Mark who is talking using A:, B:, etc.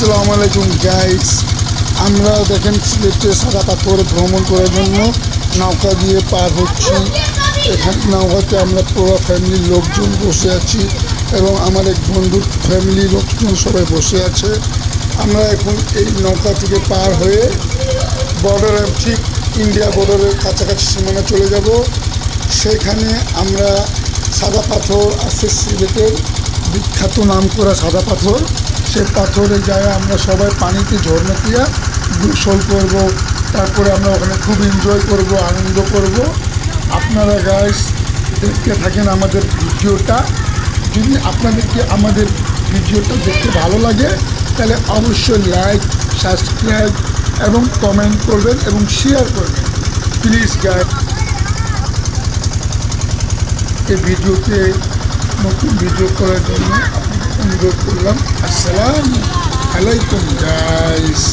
A: আসসালামু আলাইকুম গাইস, আমরা দেখেন সিলেটে সাদা পাথর ভ্রমণ করার জন্য নৌকা দিয়ে পার হচ্ছি। এখানে নৌকাতে আমরা পুরো ফ্যামিলির লোকজন বসে আছি এবং আমার এক বন্ধুর ফ্যামিলির লোকজন সবাই বসে আছে। আমরা এখন এই নৌকা থেকে পার হয়ে বর্ডারের ঠিক ইন্ডিয়া বর্ডারের কাছাকাছি সীমানা চলে যাব। সেখানে আমরা সাদা পাথর আছে, সিলেটের বিখ্যাত নাম করা সাদা পাথর। সে পাথরে যায় আমরা সবাই পানিতে ঝর্ণা দিয়া গোসল করব, তারপরে আমরা ওখানে খুব এনজয় করব, আনন্দ করব। আপনারা গাইস দেখতে থাকেন আমাদের ভিডিওটা। যদি আপনাদেরকে আমাদের ভিডিওটা দেখতে ভালো লাগে তাহলে অবশ্যই লাইক, সাবস্ক্রাইব এবং কমেন্ট করবেন এবং শেয়ার করবেন প্লিজ গাইস। এই ভিডিওতে নতুন ভিডিও করার জন্য আপনাদের অনুরোধ করলাম। আসসালামু আলাইকুম গাইস।